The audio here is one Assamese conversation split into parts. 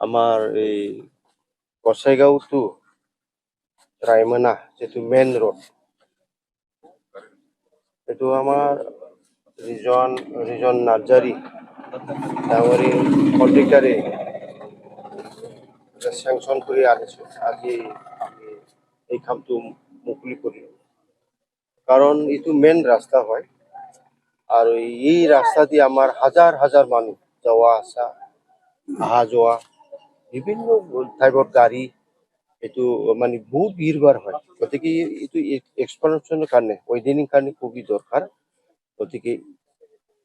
আমার এই গোসাইগাঁও টু রায়মনা যেটো মেইন রোড, এইটো আমার রিজন নার্জারি ডাঙরি কন্ট্রাক্টরে স্যাংশন করে আনিছো। আজি আমি এই কামটো মুকলি করিলো, কারণ এইটো মেইন রাস্তা হয়। আর এই রাস্তা দিয়ে আমার হাজার হাজার মানুষ যাওয়া আসা, আহা যাওয়া, বিভিন্ন টাইপৰ গাড়ী এইটো মানে বহুত ভিড় হয়। গতিকে এইটো এক্সপানশনেৰ কাৰণে ওয়েডিং কাৰণে খুবই দৰকাৰ। গতিকে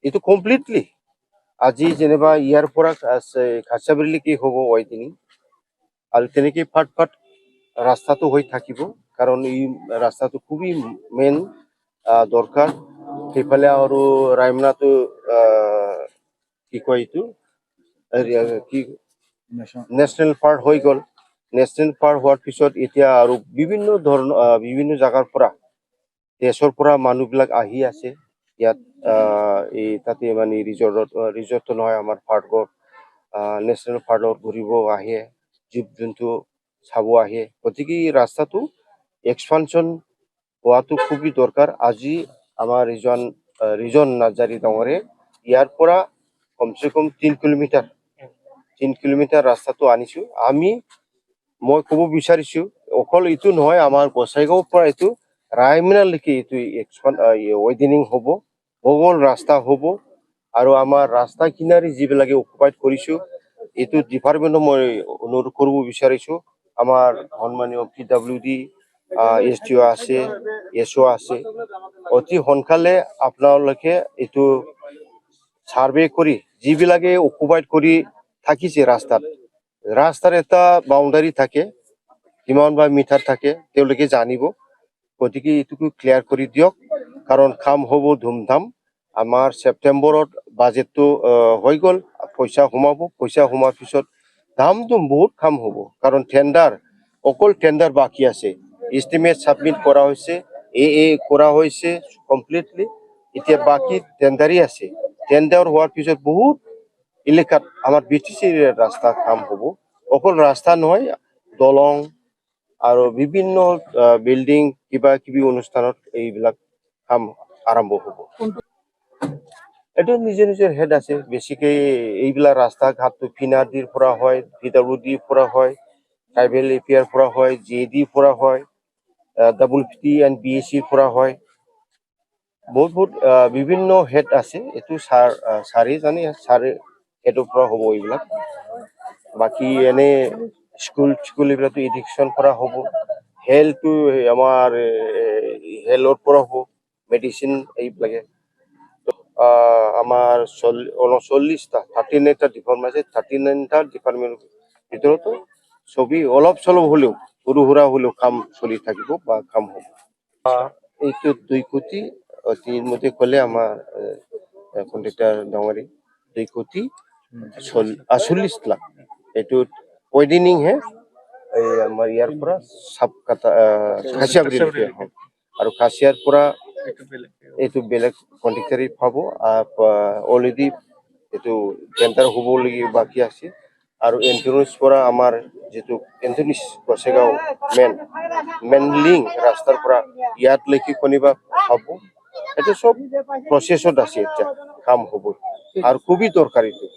এইটো কমপ্লিটলি আজি যেনিবা ইয়াৰ পৰা খাচাবিলি কি হ'ব ওয়েডিং, আৰু তেনেকে ফাট ফাট ৰাস্তাটো হৈ থাকিব, কাৰণ এই ৰাস্তাটো খুবই মেইন দৰকাৰ। সেইফালে আৰু ৰায়মনাটো কি কয় এইটো কি ন্যাশনাল পাৰ্ক হৈ গ'ল। ন্যাশনাল পাৰ্ক হোৱাৰ পিছত এতিয়া আৰু বিভিন্ন জাগাৰ পৰা দেশৰ পৰা মানুহবিলাক আহি আছে ইয়াত। এই তাতে মানে ৰিজৰ্ট নহয়, আমাৰ পাৰ্কত ন্যাশনাল পাৰ্কত ঘূৰিব আহে, জীৱ জন্তু চাব আহে। গতিকে এই ৰাস্তাটো এক্সপানশন হোৱাটো খুবই দৰকাৰ। আজি আমাৰ ৰিজন নাৰ্জাৰি ডাঙৰে ইয়াৰ পৰা কমসে কম 3 কিলোমিটাৰ ৰাস্তাটো আনিছো। মই ক'ব বিচাৰিছো অকল এইটো নহয়, আমাৰ গোসাইগাঁৱৰ পৰা এইটো ৰায়মনালৈকে এইটো ওয়েডিং হ'ব, বগল ৰাস্তা হ'ব। আৰু আমাৰ ৰাস্তা কিনাৰে যিবিলাকে অকুপাইড কৰিছো, এইটো ডিপাৰ্টমেণ্টক মই অনুৰোধ কৰিব বিচাৰিছো। আমাৰ সন্মানীয় PWD SDO আছে, SO আছে, অতি সোনকালে আপোনালোকে এইটো সার্ভে কৰি যিবিলাকে অকুপাইড কৰি থাকিছে ৰাস্তাৰ এটা বাউন্ডাৰি থাকে, কিমান বা মিটাৰ থাকে তেওঁলোকে জানিব। গতিকে এইটুকু ক্লিয়াৰ কৰি দিয়ক, কাৰণ কাম হ'ব ধুমধাম। আমাৰ সেপ্টেম্বৰত বাজেটটো হৈ গ'ল, পইচা সোমাৰ পিছত ধামধুম বহুত কাম হ'ব। কারণ অকল টেন্ডার বাকি আছে, এস্টিমেট সাবমিট করা হয়েছে, করা হয়েছে কমপ্লিটলি। এতিয়া বাকি টেন্ডারই আছে। টেন্ডার হওয়ার পিছত বহুত এলাকাত আমার BTCৰ ৰাস্তা কাম হ'ব। অকল ৰাস্তা নহয়, দলং আৰু বিভিন্ন বিল্ডিং কিবা কিবি অনুষ্ঠানত এইবিলাক কাম আৰম্ভ হ'ব। এটা নিজৰ হেড আছে। বেছিকে এইবিলাক ৰাস্তা ঘাটটো ফিনাডিৰ পৰা হয়, PWD পৰা হয়, ট্ৰাইবেল এপিয়াৰ পৰা হয়, JD পৰা হয়, WPT and BAC পৰা হয়। বহুত বিভিন্ন হেড আছে। এইটো ছাৰে জানে, ছাৰে হেডৰ পৰা হ'ব এইবিলাক। বাকি এনে স্কুল এইবিলাকতো এডুকেশ্যন পৰা হ'ব, হেল্থটো আমাৰ হেল্থৰ পৰা হ'ব, মেডিচিন এইবিলাকে। আমাৰ 39টা ডিপাৰ্টমেন্ট আছে। 39টা ডিপাৰ্টমেন্টেৰ ভিতৰতো ছবি অলপ চলপ হলেও সৰু সুৰা হলেও কাম চলি থাকিব বা কাম হ'ব। এইটো 2 কোটি মধ্যে কলে আমার কন্ট্রাক্টর ডাঙরি 2 কোটি 40 লাখ। এইটো ওয়েডিং হে এই আমাৰ ইয়াৰ পৰা খাচিয়াবাৰীলৈকে হয়। আৰু খাচিয়াৰ পৰা এইটো বেলেগ কন্ট্ৰাক্টৰে পাব। অলৰেডি এইটো টেন্ডাৰ হ'ব লাগি বাকি আছে। আৰু এন্ট্ৰান্স পৰা আমাৰ যেটো এন্ট্ৰান্স গোসাইগাঁও মেন লিংক ৰাস্তাৰ পৰা ইয়াতলৈকে কোনিবা হ'ব। এটা সব প্ৰসেসত আছে, এটা কাম হ'ব আৰু খুবই দৰকাৰ। এইটো